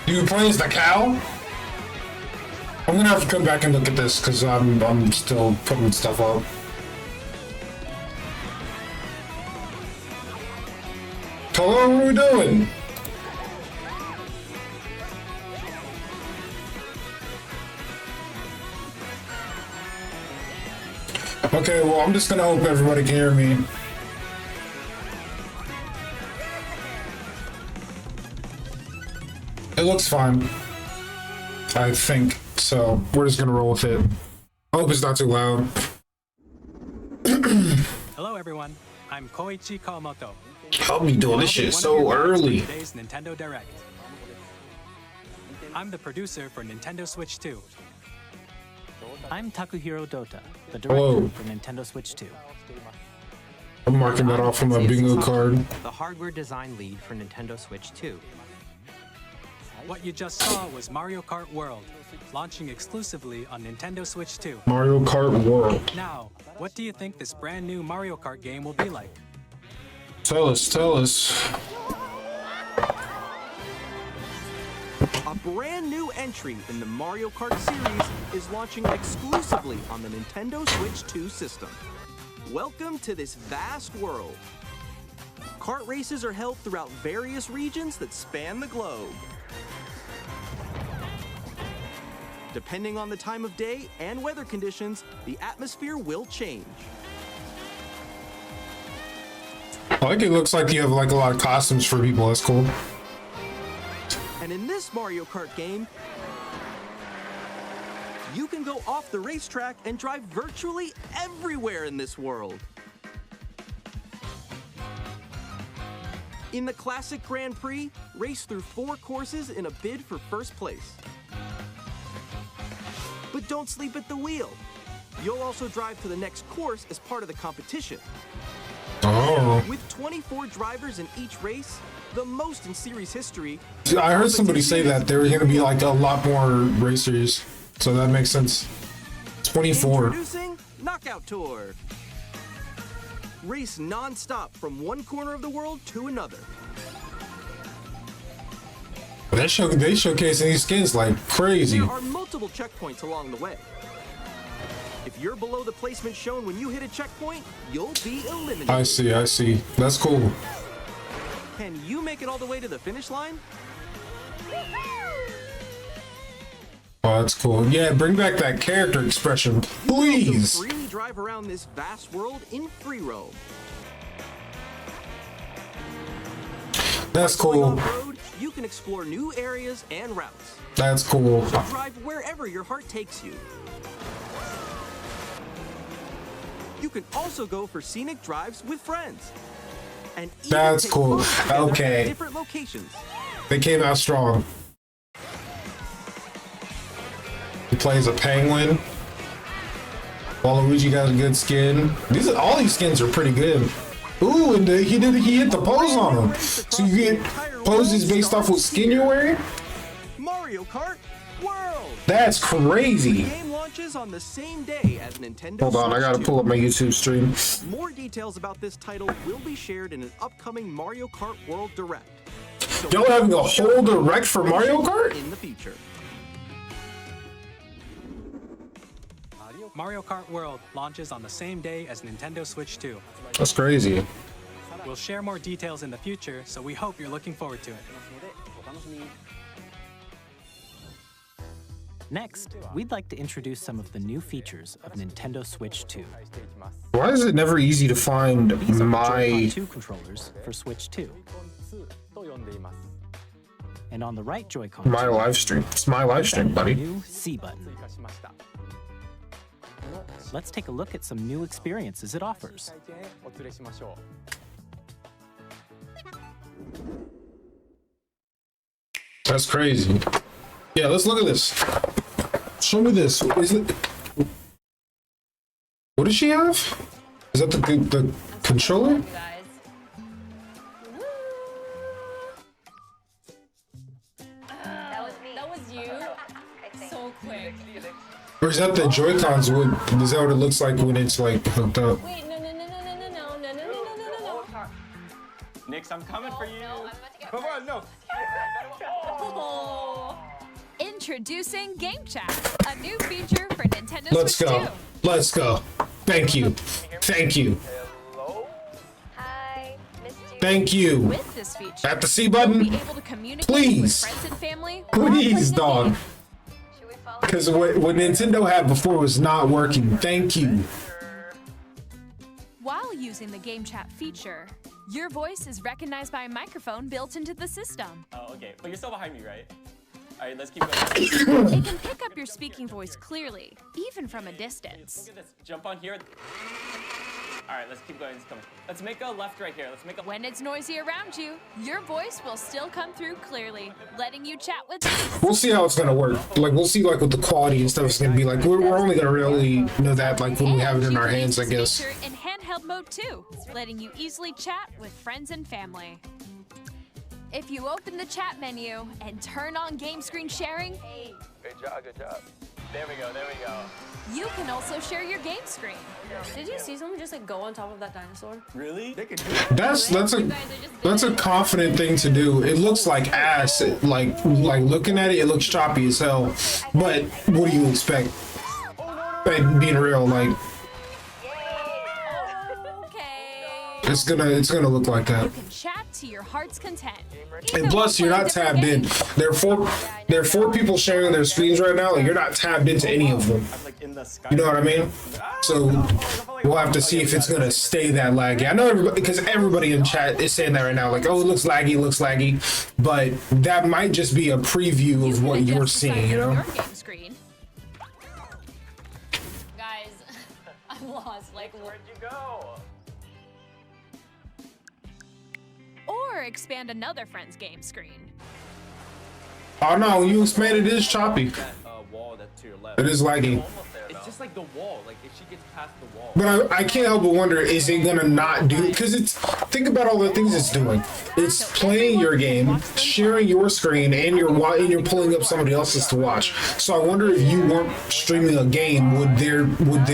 Do you play as the cow? I'm gonna have to come back and look at this because I'm still putting stuff up. Hello, what are we doing? Okay, well, I'm just gonna hope everybody can hear me. It looks fine, I think. So we're just gonna roll with it. I hope it's not too loud. Hello, everyone. I'm Koichi Kawamoto. Help me doing this shit so early. Today's Nintendo Direct. I'm the producer for Nintendo Switch 2. I'm Takuhiro Dota, the Hello. director for Nintendo Switch 2. I'm marking that off from my bingo card. The hardware design lead for Nintendo Switch 2. What you just saw was Mario Kart World, launching exclusively on Nintendo Switch 2. Mario Kart World. Now, what do you think this brand new Mario Kart game will be like? Tell us, tell us. A brand new entry in the Mario Kart series is launching exclusively on the Nintendo Switch 2 system. Welcome to this vast world. Kart races are held throughout various regions that span the globe. Depending on the time of day and weather conditions, the atmosphere will change. I like it looks like you have like a lot of costumes for people. That's cool. And in this Mario Kart game, you can go off the racetrack and drive virtually everywhere in this world. In the classic Grand Prix, race through 4 courses in a bid for first place. But don't sleep at the wheel. You'll also drive to the next course as part of the competition. Oh. With 24 drivers in each race, the most in series history. I heard somebody say that there were going to be like a lot more racers, so that makes sense. 24. Introducing Knockout Tour. Race non-stop from one corner of the world to another. They showcasing these skins like crazy. There are multiple checkpoints along the way. If you're below the placement shown when you hit a checkpoint, you'll be eliminated. I see, I see. That's cool. Can you make it all the way to the finish line? Oh, that's cool. Yeah, bring back that character expression, You please. can also freely drive around this vast world in free roam. That's Going cool. off-road, you can explore new areas and routes. That's cool. Drive wherever your heart takes you. You can also go for scenic drives with friends. And even That's take cool. photos together at Okay. different locations. They came out strong. He plays a penguin. Waluigi got a good skin. All these skins are pretty good. Ooh, and he hit the pose on him. So you get poses based off what skin you're wearing? Mario Kart World. That's The crazy. game launches on the same day as Nintendo Hold on, I Switch gotta 2. pull up my YouTube stream. More details about this title will be shared in an upcoming Mario Kart World Direct. So Y'all having a whole direct for Mario Kart? in the future. Mario Kart World launches on the same day as Nintendo Switch 2. That's crazy. We'll share more details in the future, so we hope you're looking forward to it. Next, we'd like to introduce some of the new features of Nintendo Switch 2. Why is it never easy to find These are the my... Joy-Con 2 controllers for Switch 2. And on the right Joy-Con, My live stream. It's my live stream, the buddy. new C button. Let's take a look at some new experiences it offers. That's crazy. Yeah, let's look at this. Show me this. Is it? What does she have? Is that the controller? Guys. That was you. So quick. Or is that the Joy-Cons? Is that what it looks like when it's like hooked up? Wait, no. Nix, I'm coming for you. No, I'm about to get Come on, no. Oh. Introducing Game Chat, a new feature for Nintendo Let's Switch go. 2. Let's go. Thank you. Thank you. Hi, Mr. Thank you. With this feature, At the C you'll button. be able to communicate Please. with friends and family while Please, playing a dog. game. Should we follow? Because what Nintendo had before was not working. Thank you. While using the Game Chat feature, your voice is recognized by a microphone built into the system. Oh, okay. But you're still behind me, right? All right, let's keep going. It can pick up your speaking voice clearly, even from a distance. Look at this. Jump on here. All right, let's keep going. Let's make a left right here. Let's make a. When it's noisy around you, your voice will still come through clearly, letting you chat with peace. We'll see how it's gonna work. Like we'll see like what the quality and stuff is gonna be like. We're only gonna really know that like when we have it in And our you can hands, I use this guess. feature in handheld mode too, letting you easily chat with friends and family. If you open the chat menu and turn on game screen sharing, Good job. Good job. There we go. There we go. you can also share your game screen. Did you see someone just like go on top of that dinosaur? Really? They can do That's a confident thing to do. It looks like ass. Like looking at it, it looks choppy as hell. But what do you expect? Like, being real, like Okay. it's gonna look like that. You can chat to your heart's content. And Even plus, while you're not playing tabbed in. different There are four people sharing their screens right now, and you're not tabbed into any of them. I'm like in the sky. You know what I mean? So we'll have to see if it's gonna stay that laggy. I know everybody, because everybody in chat is saying that right now, like, oh, it looks laggy, but that might just be a preview of what you're seeing, you know? Your game screen. Guys, I'm lost. Like, Where'd you go? Or expand another friend's game screen. Oh no, when you expand it is choppy. That wall that's to your left. It is laggy. It's just like the wall. Like if she gets past the wall. But I can't help but wonder, is it gonna not do? Because it's, think about all the things it's doing. It's playing your game, sharing your screen, and you're pulling up somebody else's to watch. So I wonder if you weren't streaming a game, would it look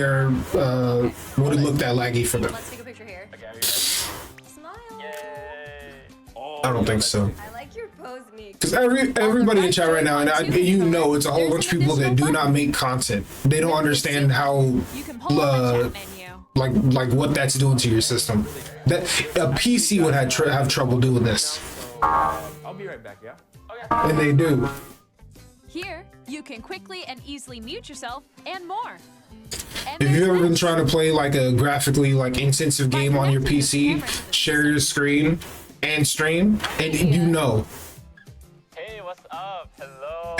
that laggy for them? let's take a picture here. Okay, are you ready? Smile. I don't think so. I like your pose, Nick. Because everybody in chat right now, and it's a whole bunch of people that do not make content. They don't understand how You can pull up the chat menu. like what that's doing to your system. That a PC would have trouble doing this, I'll be right back. Yeah. Okay. and they do. Here, you can quickly and easily mute yourself and more. And If you've there's ever been this. trying to play like a graphically like intensive game on your PC, share your screen and stream, and you know. Hey, what's up? Hello.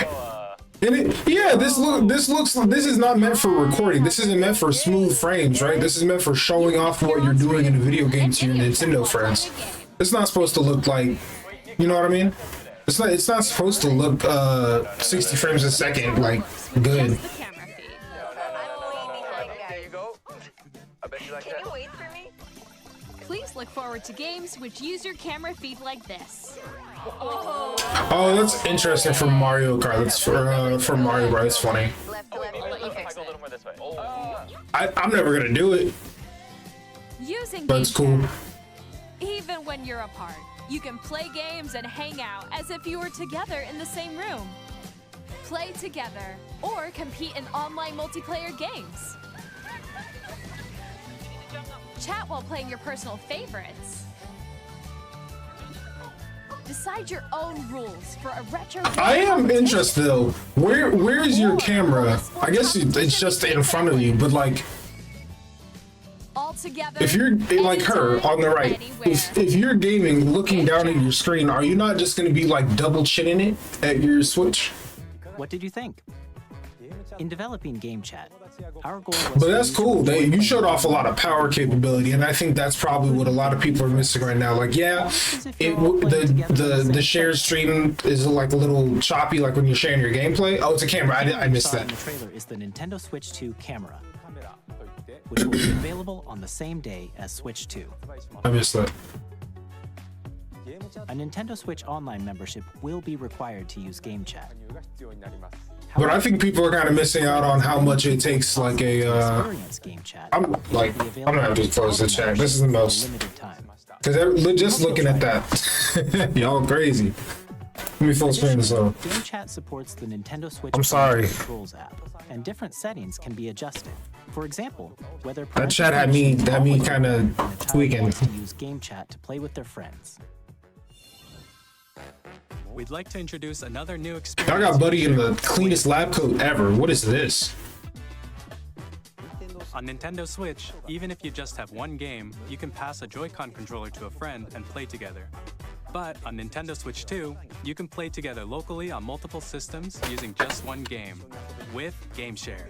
And this is not meant for recording. This isn't meant for smooth frames, right? This is meant for showing off what you're doing in a video game to your Nintendo friends. It's not supposed to look like, you know what I mean? It's not supposed to look 60 frames a second like good. Just the camera feed. I'm way behind, There you guys. go. I bet you like Can that. you wait for me? Please look forward to games which use your camera feed like this. Oh, that's interesting for Mario Kart. That's for Mario Kart. It's funny. Left to left. I'll let you If I fix go a it. little more this way. I'm never gonna do it, Using but Game it's cool. Chat, even when you're apart, you can play games and hang out as if you were together in the same room. Play together or compete in online multiplayer games. Chat while playing your personal favorites. Decide your own rules for a retro game I am competition. interested though. Where's your camera? I guess it's just in front of you, but like All together, if you're like her on the right, if you're gaming, looking down at your screen, are you not just gonna be like double chinning it at your Switch? What did you think? In developing Game Chat, our goal was But to that's use cool. your You showed off a lot of power capability, and I think that's probably what a lot of people are missing right now. Like, yeah, the shared stream is like a little choppy, like when you're sharing your gameplay. Oh, it's a camera. I missed saw in that. the trailer is the Nintendo Switch 2 camera, which will be available on the same day as Switch 2. I missed that. A Nintendo Switch Online membership will be required to use Game Chat. But I think people are kind of missing out on how much it takes. Like a, Experience Game Chat. I'm gonna have to close the chat. This is the most. Limited time. Because they're just looking at that. Y'all crazy. Let me full screen this up. Game Chat supports the Nintendo Switch I'm sorry. Controls app, and different settings can be adjusted. For example, whether That chat had me kind of tweaking. to use Game Chat to play with their friends. We'd like to introduce another new experience. Y'all got Buddy in the cleanest lab coat ever. What is this? On Nintendo Switch, even if you just have one game, you can pass a Joy-Con controller to a friend and play together. But on Nintendo Switch 2, you can play together locally on multiple systems using just one game, with Game Share.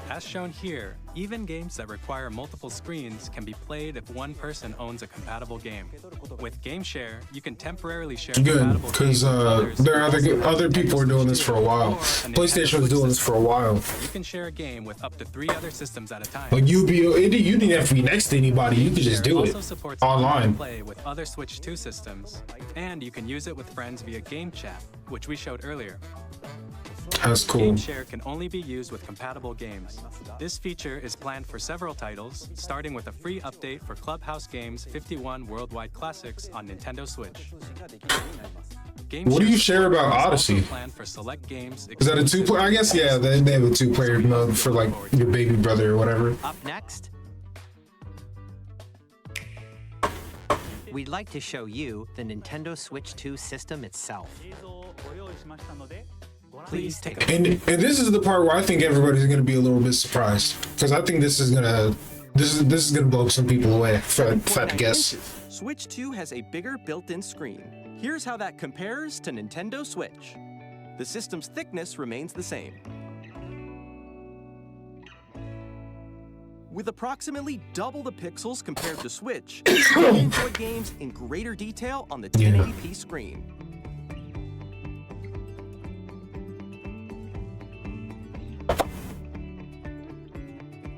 As shown here, even games that require multiple screens can be played if one person owns a compatible game. With Game Share, you can temporarily share Good, compatible because games with others there are using other Nintendo people are doing this Switch for a 2 while. or a Nintendo PlayStation was Switch doing this for a system. while. You can share a game with up to 3 other systems at a time. Like you didn't have to be next to anybody. You could just do also it supports online. play with other Switch 2 systems, and you can use it with friends via Game Chat, which we showed earlier. That's cool. Game Share can only be used with compatible games. This feature is planned for several titles, starting with a free update for Clubhouse Games 51 Worldwide Classics on Nintendo Switch. Game What do you Share share about support is also Odyssey? planned for select games Is that a two-player? I guess yeah. They have a two-player mode for like your baby brother or whatever. Up next, we'd like to show you the Nintendo Switch 2 system itself. Please take a And this is the part where I think everybody's gonna be a little bit surprised because I think this is gonna blow some people away. If I had to guess. Switch 2 has a bigger built-in screen. Here's how that compares to Nintendo Switch. The system's thickness remains the same. With approximately double the pixels compared to Switch, you can enjoy games in greater detail on the 1080p screen.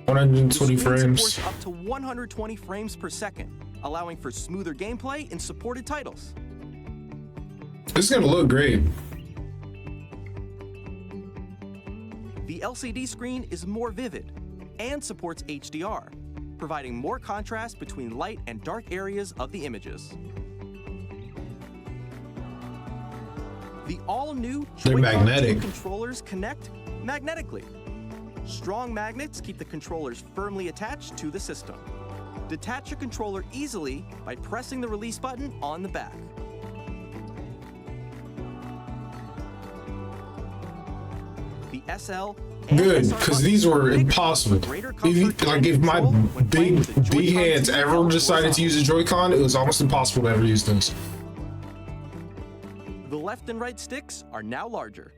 One hundred and 20 The screen frames. supports up to 120 frames per second, allowing for smoother gameplay in supported titles. This is gonna look great. The LCD screen is more vivid and supports HDR, providing more contrast between light and dark areas of the images. The all-new They're Joy-Con magnetic. 2 controllers connect magnetically. Strong magnets keep the controllers firmly attached to the system. Detach a controller easily by pressing the release button on the back. The SL and Good, SR because these were buttons are impossible. greater If you, comfort like, and if my control when playing big with the Joy-Con hands 2 ever held decided to use a Joy-Con, it was almost impossible to ever use those. The left and right sticks are now larger.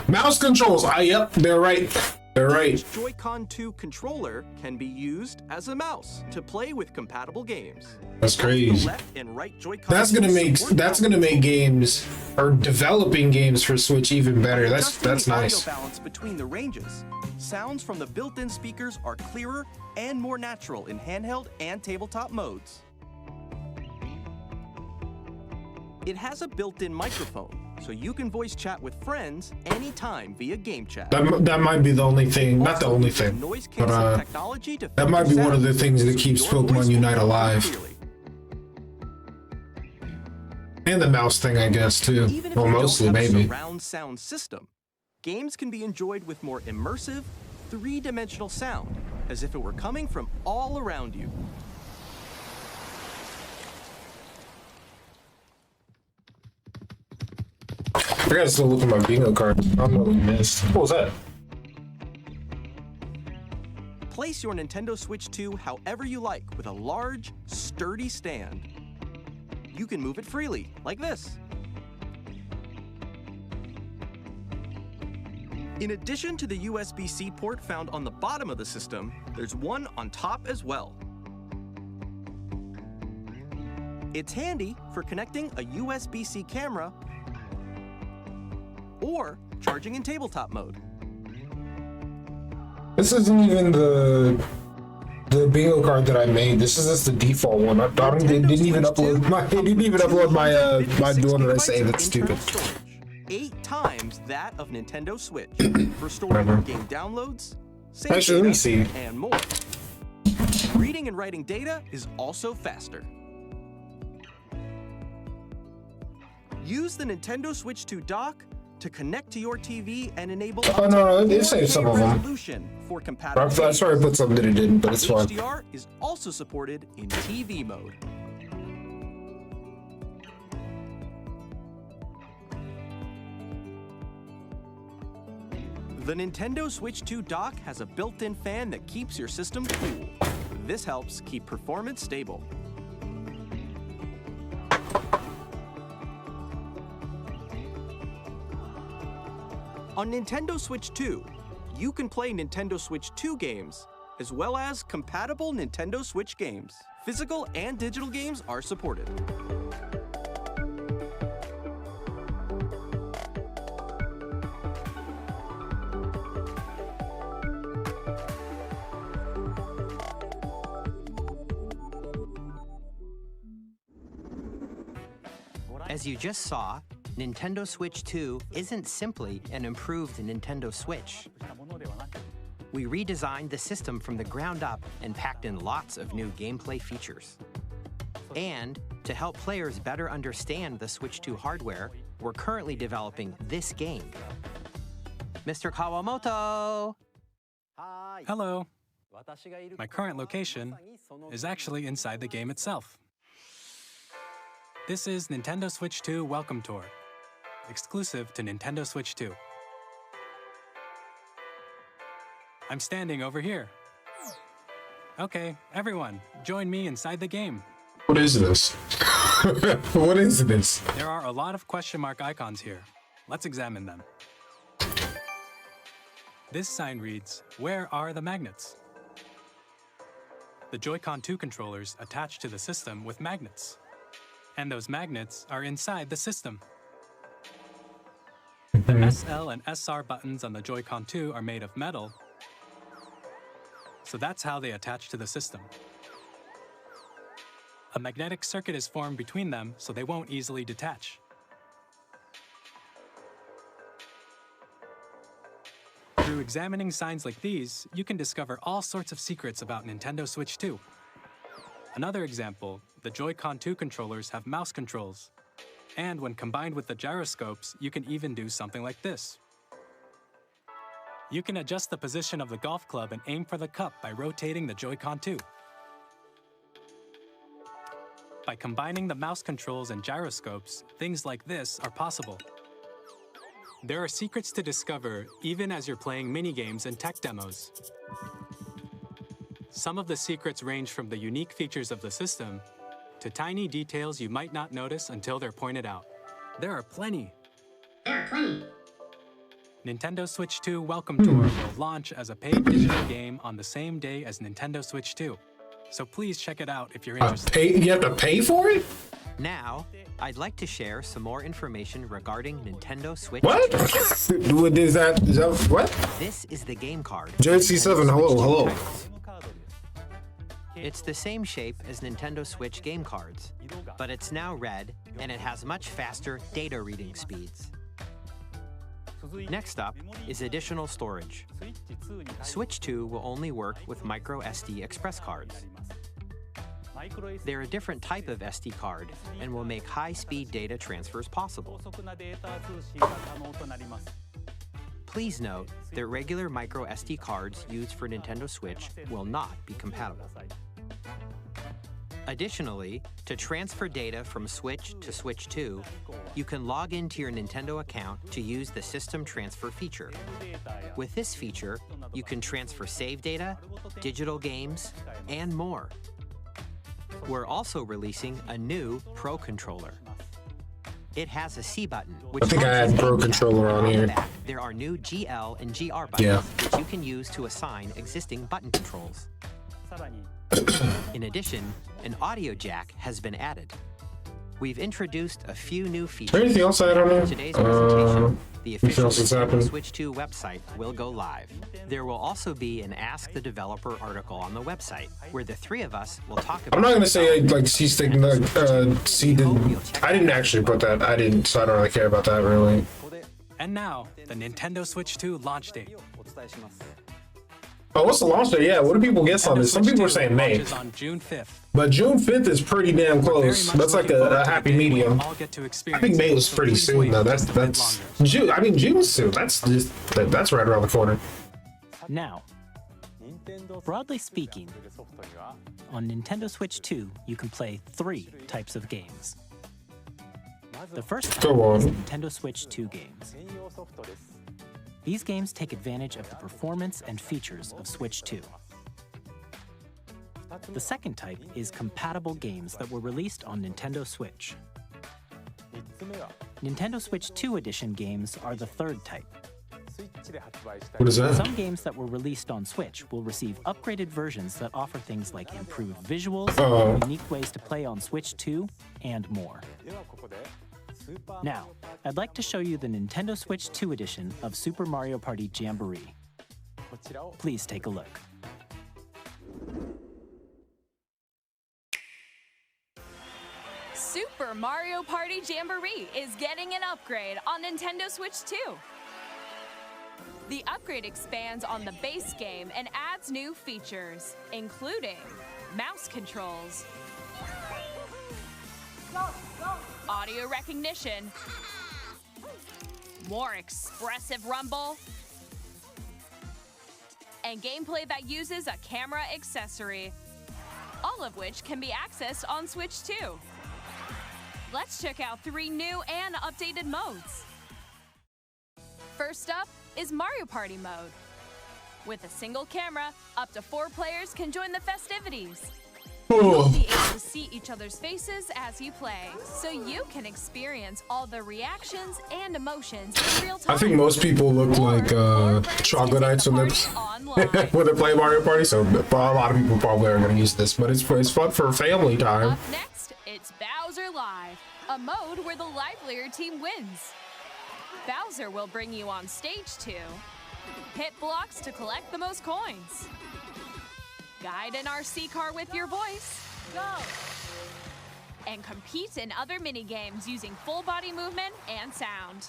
Mouse controls. Yep, they're right. They're right. Each Joy-Con 2 controller can be used as a mouse to play with compatible games. That's Both the crazy. left and right Joy-Con That's gonna make support games or developing games for Switch even better. That's adjusting the nice. audio balance between the ranges. Sounds from the built-in speakers are clearer and more natural in handheld and tabletop modes. It has a built-in microphone, so you can voice chat with friends anytime via Game Chat. That might be the only thing. Not the Also only uses thing, noise but canceling technology to that might be filter one of the sound, things that so keeps your voice Pokemon will Unite come alive. clearly. And the mouse thing, I guess, too. Even if Well, you mostly, don't have maybe. a surround sound system, games can be enjoyed with more immersive, three-dimensional sound, as if it were coming from all around you. I gotta still look at my bingo card. I don't know what we missed. What was that? Place your Nintendo Switch 2 however you like with a large, sturdy stand. You can move it freely, like this. In addition to the USB-C port found on the bottom of the system, there's one on top as well. It's handy for connecting a USB-C camera or charging in tabletop mode. This isn't even the bingo card that I made. This is just the default one. I didn't even upload my my one that I saved. That's stupid. 8 times that of Nintendo Switch for storing Whatever. game downloads, save Actually, let me data, see. and more. Reading and writing data is also faster. Use the Nintendo Switch 2 dock to connect to your TV and enable Oh, no, it saves 4K some of them. resolution for compatible I'm sorry I put something that it didn't, but it's fine. HDR is also supported in TV mode. The Nintendo Switch 2 dock has a built-in fan that keeps your system cool. This helps keep performance stable. On Nintendo Switch 2, you can play Nintendo Switch 2 games, as well as compatible Nintendo Switch games. Physical and digital games are supported. As you just saw, Nintendo Switch 2 isn't simply an improved Nintendo Switch. We redesigned the system from the ground up and packed in lots of new gameplay features. And to help players better understand the Switch 2 hardware, we're currently developing this game. Mr. Kawamoto! Hello. My current location is actually inside the game itself. This is Nintendo Switch 2 Welcome Tour, exclusive to Nintendo Switch 2. I'm standing over here. Okay, everyone, join me inside the game. What is this? What is this? There are a lot of question mark icons here. Let's examine them. This sign reads, "Where are the magnets?" The Joy-Con 2 controllers attach to the system with magnets. And those magnets are inside the system. The SL and SR buttons on the Joy-Con 2 are made of metal, so that's how they attach to the system. A magnetic circuit is formed between them, so they won't easily detach. Through examining signs like these, you can discover all sorts of secrets about Nintendo Switch 2. Another example, the Joy-Con 2 controllers have mouse controls. And when combined with the gyroscopes, you can even do something like this. You can adjust the position of the golf club and aim for the cup by rotating the Joy-Con 2. By combining the mouse controls and gyroscopes, things like this are possible. There are secrets to discover even as you're playing minigames and tech demos. Some of the secrets range from the unique features of the system to tiny details you might not notice until they're pointed out. There are plenty. Nintendo Switch 2 Welcome Tour will launch as a paid digital game on the same day as Nintendo Switch 2. So please check it out if you're interested. You have to pay for it? Now, I'd like to share some more information regarding Nintendo Switch What? 2. What is that what? This is the game card. JC7, hello. It's the same shape as Nintendo Switch game cards, but it's now red and it has much faster data reading speeds. Next up is additional storage. Switch 2 will only work with micro SD express cards. They're a different type of SD card and will make high-speed data transfers possible. Please note that regular micro SD cards used for Nintendo Switch will not be compatible. Additionally, to transfer data from Switch to Switch 2, you can log into your Nintendo account to use the System Transfer feature. With this feature, you can transfer save data, digital games, and more. We're also releasing a new Pro Controller. It has a C button, which I think I had Pro Controller on here. There are new GL and GR buttons, which you can use to assign existing button controls. In addition, an audio jack has been added. We've introduced a few new features. Is there anything else I had on there? Today's presentation, the official else has Nintendo happened? Switch 2 website will go live. There will also be an Ask the Developer article on the website, where the three of us will talk about. I'm not gonna say like C stick C did. I didn't actually put that. I didn't, so I don't really care about that really. And now, the Nintendo Switch 2 launch date. Oh, what's the launch date? Yeah, what do people guess on Nintendo this? Some Switch people are 2 saying May, launches on June 5th. but June 5th is pretty damn Very close. much That's like looking forward a to the happy day when we medium. all get to I experience think May it, was so pretty please soon wait though. just a bit That's longer. June. I mean June's soon. That's right around the corner. Now, broadly speaking, on Nintendo Switch 2, you can play 3 types of games. The first type Go on. is Nintendo Switch 2 games. These games take advantage of the performance and features of Switch 2. The second type is compatible games that were released on Nintendo Switch. Nintendo Switch 2 Edition games are the third type. What is that? Some games that were released on Switch will receive upgraded versions that offer things like improved visuals, unique ways to play on Switch 2, and more. Now, I'd like to show you the Nintendo Switch 2 edition of Super Mario Party Jamboree. Please take a look. Super Mario Party Jamboree is getting an upgrade on Nintendo Switch 2. The upgrade expands on the base game and adds new features, including mouse controls, audio recognition, more expressive rumble, and gameplay that uses a camera accessory, all of which can be accessed on Switch 2. Let's check out 3 new and updated modes. First up is Mario Party mode. With a single camera, up to 4 players can join the festivities. You'll be able to see each other's faces as you play, so you can experience all the reactions and emotions in real time. I think most people look like troglodytes when they're when they play Mario Party. So a lot of people probably are going to use this, but it's fun for family time. Up next, it's Bowser Live, a mode where the livelier team wins. Bowser will bring you on stage to hit blocks to collect the most coins, guide an RC car with your voice, go, and compete in other mini-games using full body movement and sound.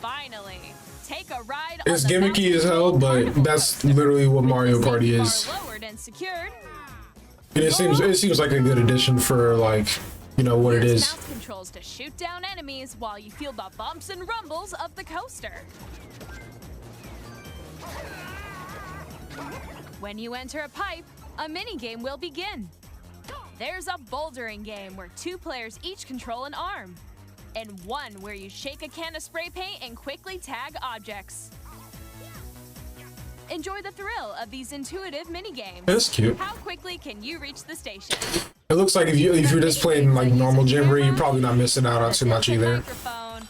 Finally, take a ride on It's the gimmicky as hell, but that's literally what Mario Party is. lowered and secured. And it seems like a good addition for like, you know, what it Use is. mouse controls to shoot down enemies while you feel the bumps and rumbles of the coaster. When you enter a pipe, a mini-game will begin. There's a bouldering game where 2 players each control an arm, and one where you shake a can of spray paint and quickly tag objects. Enjoy the thrill of these intuitive mini-games. That's cute. How quickly can you reach the station? It looks like if you're just playing like normal Jamboree, you're probably not missing out on too much either. Microphone,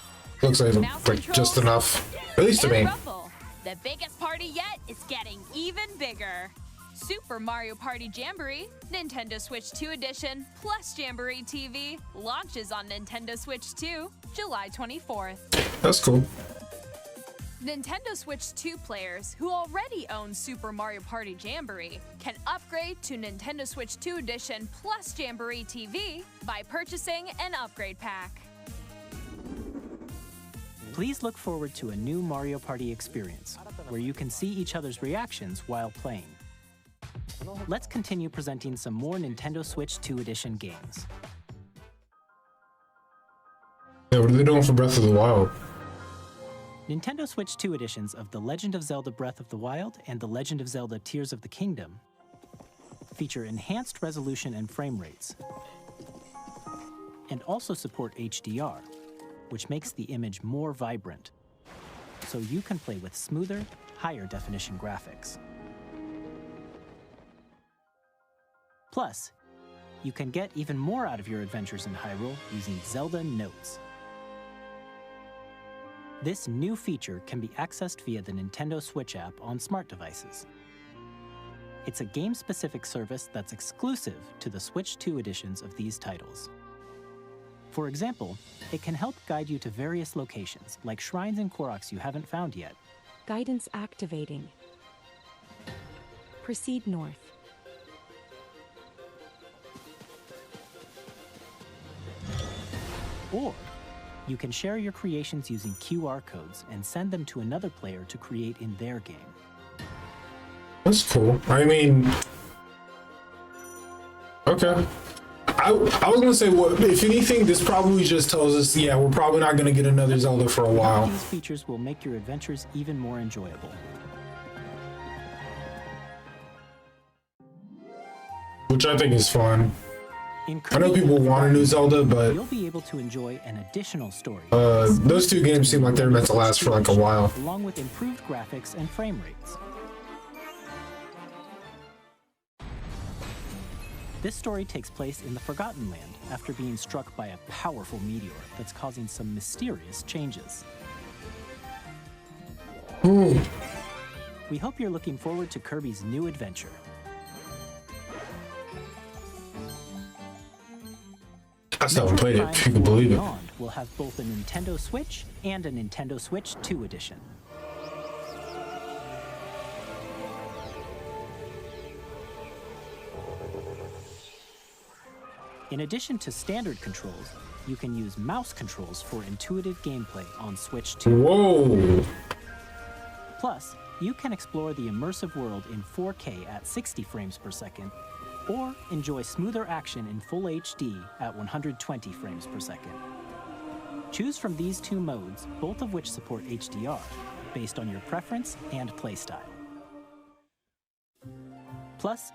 Looks like mouse just controls, enough, at least to and me. rumble. The biggest party yet is getting even bigger. Super Mario Party Jamboree, Nintendo Switch 2 Edition, plus Jamboree TV, launches on Nintendo Switch 2, July 24th. That's cool. Nintendo Switch 2 players who already own Super Mario Party Jamboree can upgrade to Nintendo Switch 2 Edition plus Jamboree TV by purchasing an upgrade pack. Please look forward to a new Mario Party experience, where you can see each other's reactions while playing. Let's continue presenting some more Nintendo Switch 2 Edition games. Yeah, what are they doing for Breath of the Wild? Nintendo Switch 2 editions of The Legend of Zelda Breath of the Wild and The Legend of Zelda Tears of the Kingdom feature enhanced resolution and frame rates, and also support HDR, which makes the image more vibrant, so you can play with smoother, higher definition graphics. Plus, you can get even more out of your adventures in Hyrule using Zelda Notes. This new feature can be accessed via the Nintendo Switch app on smart devices. It's a game-specific service that's exclusive to the Switch 2 editions of these titles. For example, it can help guide you to various locations, like shrines and Koroks you haven't found yet. Guidance activating. Proceed north. Or you can share your creations using QR codes and send them to another player to create in their game. That's cool. I mean, okay. I was gonna say, what if anything, this probably just tells us, yeah, we're probably not gonna get another Zelda for a while. These features will make your adventures even more enjoyable. Which I think is fun. In I know people want a new Zelda, but you'll be able to enjoy an additional story. those two games seem like they're meant to last for like a while. Along with improved graphics and frame rates. This story takes place in the Forgotten Land after being struck by a powerful meteor that's causing some mysterious changes. Ooh. We hope you're looking forward to Kirby's new adventure. I still haven't played it, if you can believe it. Beyond will have both a Nintendo Switch and a Nintendo Switch 2 edition. In addition to standard controls, you can use mouse controls for intuitive gameplay on Switch 2. Whoa! Plus, you can explore the immersive world in 4K at 60 frames per second, or enjoy smoother action in Full HD at 120 frames per second. Choose from these two modes, both of which support HDR, based on your preference and playstyle. Plus,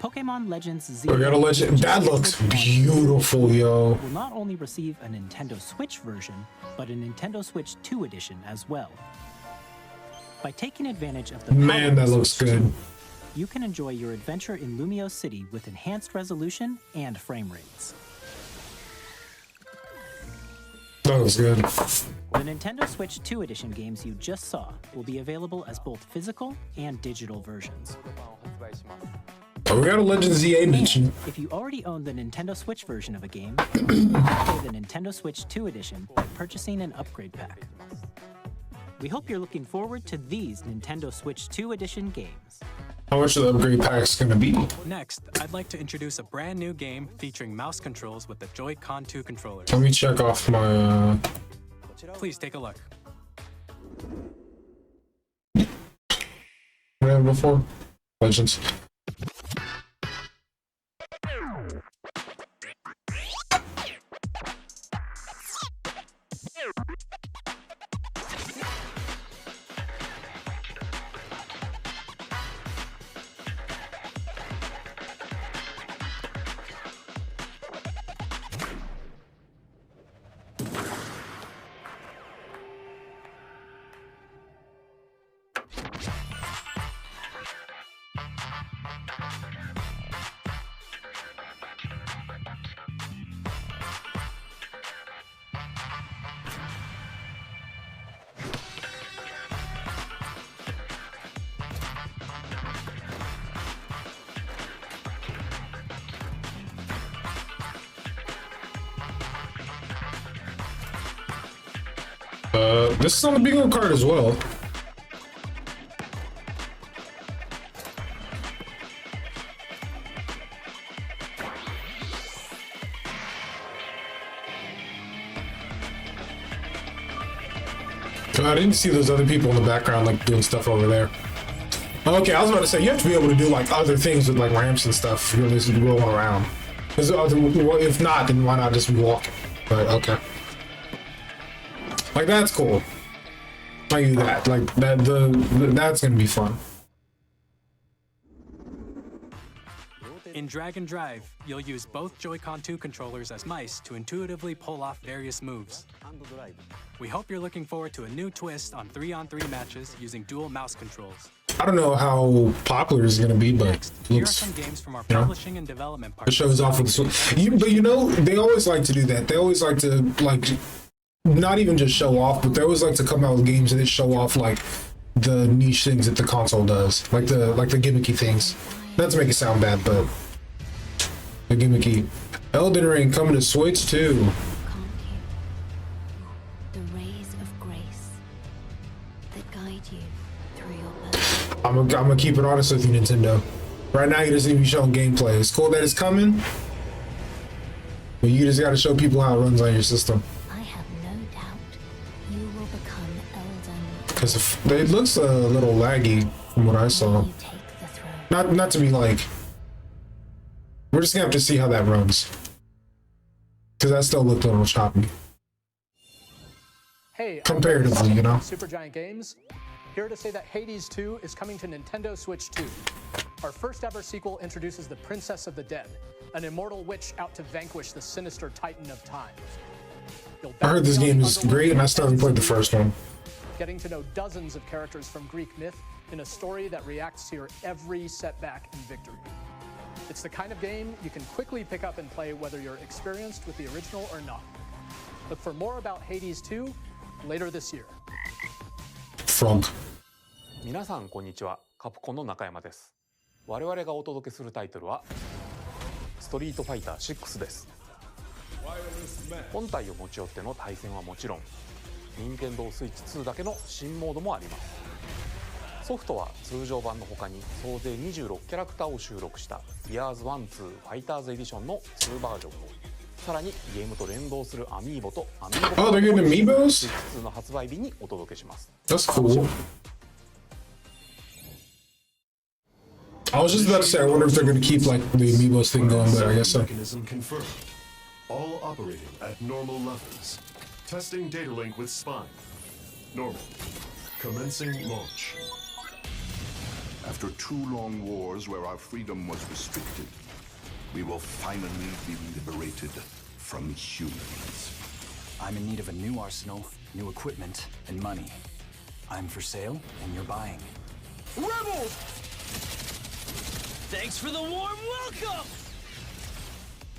Pokemon Legends Z We got a legend. That looks beautiful, yo. will not only receive a Nintendo Switch version, but a Nintendo Switch 2 edition as well. By taking advantage of the Man, that looks good. you can enjoy your adventure in Lumio City with enhanced resolution and frame rates. That looks good. The Nintendo Switch 2 edition games you just saw will be available as both physical and digital versions. Oh, we got a Legend ZA mention. If you already own the Nintendo Switch version of a game, you can play the Nintendo Switch 2 edition by purchasing an upgrade pack. We hope you're looking forward to these Nintendo Switch 2 edition games. How much of the upgrade pack's gonna be? Next, I'd like to introduce a brand new game featuring mouse controls with the Joy-Con 2 controllers. Let me check off my. Please take a look. What I have before? Legends. This is on the bingo card as well. I didn't see those other people in the background like doing stuff over there. Okay, I was about to say you have to be able to do like other things with like ramps and stuff. You're just rolling around. Because if not, then why not just walk? But okay. Like that's cool. Like that, like that. That's gonna be fun. In Drag and Drive, you'll use both Joy-Con 2 controllers as mice to intuitively pull off various moves. We hope you're looking forward to a new twist on 3-on-3 matches using dual mouse controls. I don't know how popular it's gonna be, but Next, it here are looks, some games from our you know, publishing and development it partners. shows off with but you know, they always like to do that. They always like to like not even just show off, but they always like to come out with games and they show off like the niche things that the console does, like the gimmicky things. Not to make it sound bad, but the gimmicky. Elden Ring coming to Switch too. The rays of grace that guide you through your birth. I'm gonna keep it honest with you, Nintendo. Right now, you just need to be showing gameplay. It's cool that it's coming, but you just gotta show people how it runs on your system. I have no doubt you will become Elden. Because it looks a little laggy from what I saw. You take the throne. Not to be like, we're just gonna have to see how that runs, because that still looked a little choppy Hey, comparatively, you know. Supergiant Games, here to say that Hades 2 is coming to Nintendo Switch 2. Our first ever sequel introduces the Princess of the Dead, an immortal witch out to vanquish the sinister Titan of Time. I heard this game is great, and I still haven't played the first one. Getting to know dozens of characters from Greek myth in a story that reacts to your every setback and victory. It's the kind of game you can quickly pick up and play whether you're experienced with the original or not. Look for more about Hades 2 later this year. Frog. 皆さんこんにちは、カプコンの中山です。我々がお届けするタイトルはストリートファイター6です。本体を持ち寄っての対戦はもちろん、任天堂スイッチ2だけの新モードもあります。ソフトは通常版の他に総勢26キャラクターを収録した Years 1-2 Fighters Edition の2バージョンを、さらにゲームと連動するアミーボとアミーボ Oh, they're getting amiibos? スイッチ2の発売日にお届けします。 That's cool. I was just about to say, I wonder if they're gonna keep like the amiibos thing going, but I guess so. Mechanism confirmed. All operating at normal levels. Testing data link with spine. Normal. Commencing launch. After 2 long wars where our freedom was restricted, we will finally be liberated from humans. I'm in need of a new arsenal, new equipment, and money. I'm for sale, and you're buying. Rebels! Thanks for the warm welcome!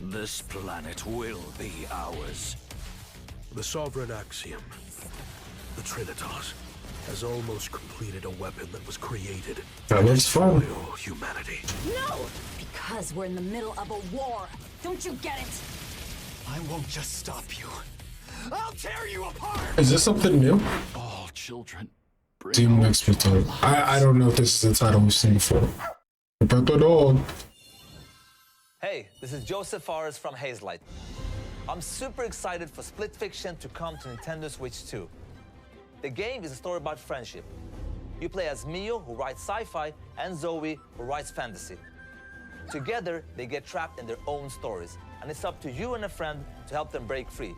This planet will be ours. The Sovereign Axiom, the Trinitas, has almost completed a weapon that was created That to looks fun. destroy all humanity. No! Because we're in the middle of a war. Don't you get it? I won't just stop you. I'll tear you apart! Is this something new? All children. Team next title. I don't know if this is a title we've seen before. But the dog. Hey, this is Joseph Forrest from Hazelight. I'm super excited for Split Fiction to come to Nintendo Switch 2. The game is a story about friendship. You play as Mio, who writes sci-fi, and Zoe, who writes fantasy. Together, they get trapped in their own stories, and it's up to you and a friend to help them break free.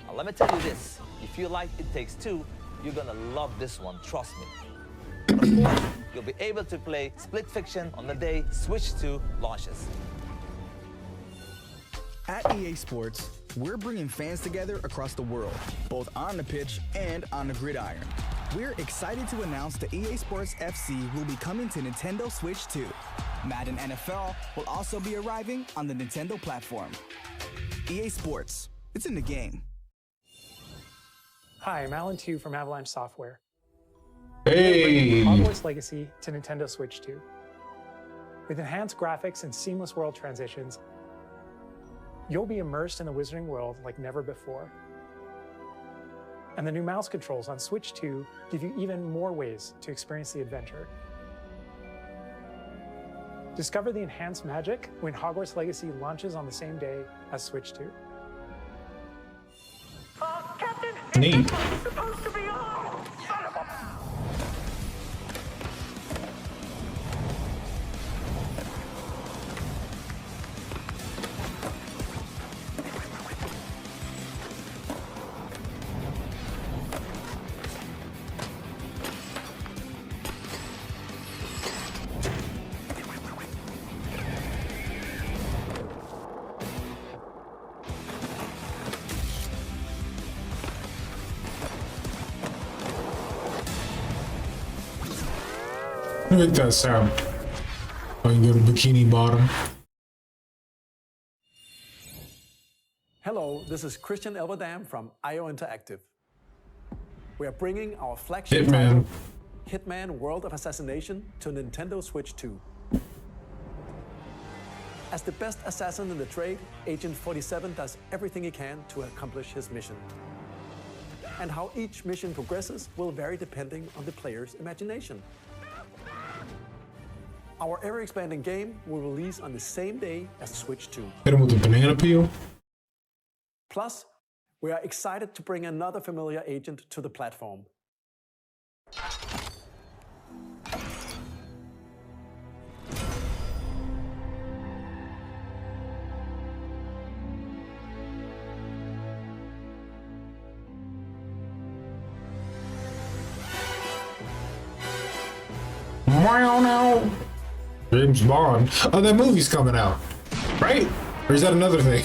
Now, let me tell you this, if you like It Takes Two, you're gonna love this one, trust me. But of course, you'll be able to play Split Fiction on the day Switch 2 launches. At EA Sports, we're bringing fans together across the world, both on the pitch and on the gridiron. We're excited to announce that EA Sports FC will be coming to Nintendo Switch 2. Madden NFL will also be arriving on the Nintendo platform. EA Sports, it's in the game. Hi, I'm Alan Tu from Avalanche Software. Hey! Hogwarts Legacy to Nintendo Switch 2. With enhanced graphics and seamless world transitions, you'll be immersed in the Wizarding world like never before. And the new mouse controls on Switch 2 give you even more ways to experience the adventure. Discover the enhanced magic when Hogwarts Legacy launches on the same day as Switch 2. Captain! Neat. Supposed to be on! Son of a... Make that sound. I can go to Bikini Bottom. Hello, this is Christian Elverdam from IO Interactive. We are bringing our flagship Hitman. title, Hitman World of Assassination, to Nintendo Switch 2. As the best assassin in the trade, Agent 47 does everything he can to accomplish his mission. And how each mission progresses will vary depending on the player's imagination. Our ever-expanding game will release on the same day as Switch 2. Hit him with a banana peel. Plus, we are excited to bring another familiar agent to the platform. James Bond. Oh, that movie's coming out, right? Or is that another thing?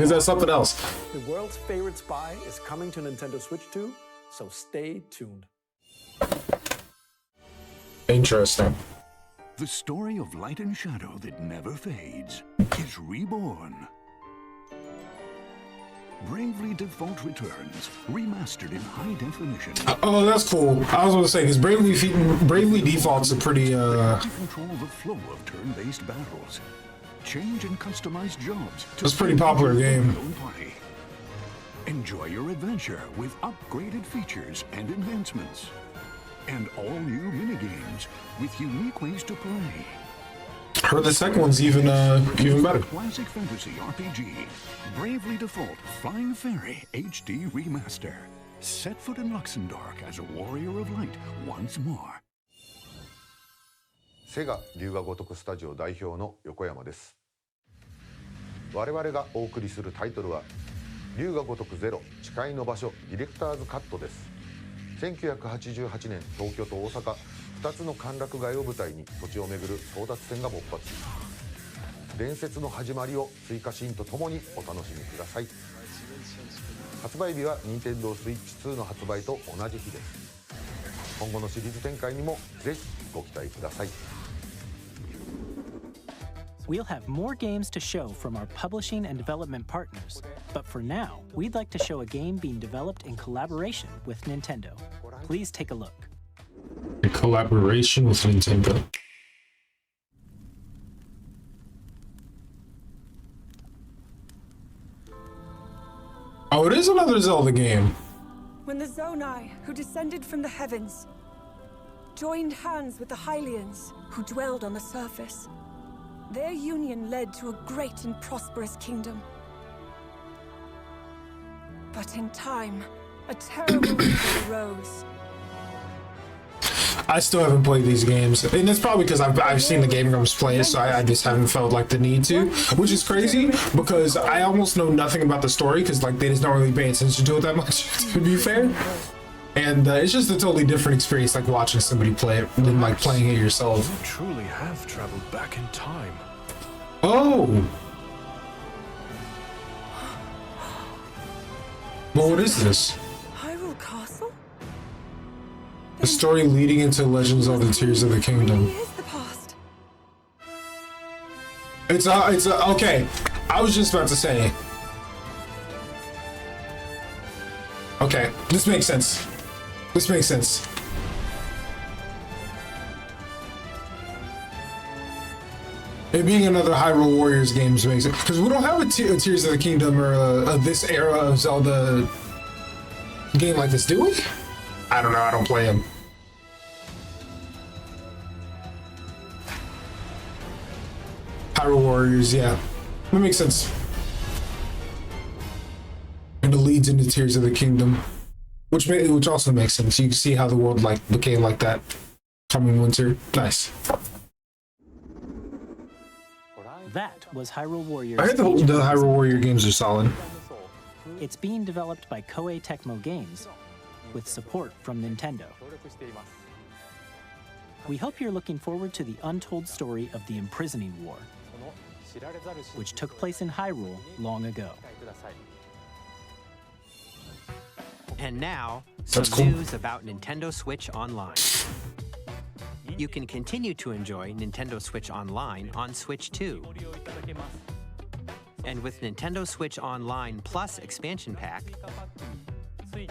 Is that something else? The world's favorite spy is coming to Nintendo Switch 2, so stay tuned. Interesting. The story of light and shadow that never fades is reborn. Bravely Default returns, remastered in high definition. Oh, that's cool. I was going to say, because Bravely Default's a pretty, To control the flow of turn-based battles. Change and customize jobs. It's a pretty popular game. Your own party. Enjoy your adventure with upgraded features and advancements. And all new minigames with unique ways to play. Heard the second one's even better. Classic fantasy RPG. Bravely Default Flying Fairy HD Remaster. Set foot in Luxembourg as a warrior of light once more. セガ龍が如くスタジオ代表の横山です。我々がお送りするタイトルは龍が如くゼロ誓いの場所ディレクターズカットです。1988年東京と大阪2つの歓楽街を舞台に土地をめぐる争奪戦が勃発。伝説の始まりを追加シーンとともにお楽しみください。発売日は Nintendo Switch 2の発売と同じ日です。今後のシリーズ展開にもぜひご期待ください。We'll have more games to show from our publishing and development partners, but for now, we'd like to show a game being developed in collaboration with Nintendo. Please take a look. In collaboration with Nintendo. Oh, it is another Zelda game. When the Zonai, who descended from the heavens, joined hands with the Hylians, who dwelled on the surface, their union led to a great and prosperous kingdom. But in time, a terrible evil arose. I still haven't played these games, and it's probably because I've seen the Game Grumps play it, so I just haven't felt like the need to, which is crazy because I almost know nothing about the story because like they just don't really pay attention to it that much, to be fair. And it's just a totally different experience, like watching somebody play it than like playing it yourself. You truly have traveled back in time. Oh. Well, what is this? Hyrule Castle? The story leading into Legends of the Tears of the Kingdom. Here's the past. It's okay. I was just about to say. Okay, this makes sense. This makes sense. It being another Hyrule Warriors game makes it because we don't have a Tears of the Kingdom or this era of Zelda game like this, do we? I don't know. I don't play them. Hyrule Warriors, yeah, that makes sense. And it leads into Tears of the Kingdom, which also makes sense. You can see how the world like became like that. Coming winter, nice. That was Hyrule Warriors. I heard the Hyrule Warrior games are solid. It's being developed by Koei Tecmo Games, with support from Nintendo. We hope you're looking forward to the untold story of the Imprisoning War, which took place in Hyrule long ago. And now, That's some cool. news about Nintendo Switch Online. You can continue to enjoy Nintendo Switch Online on Switch 2. And with Nintendo Switch Online Plus Expansion Pack,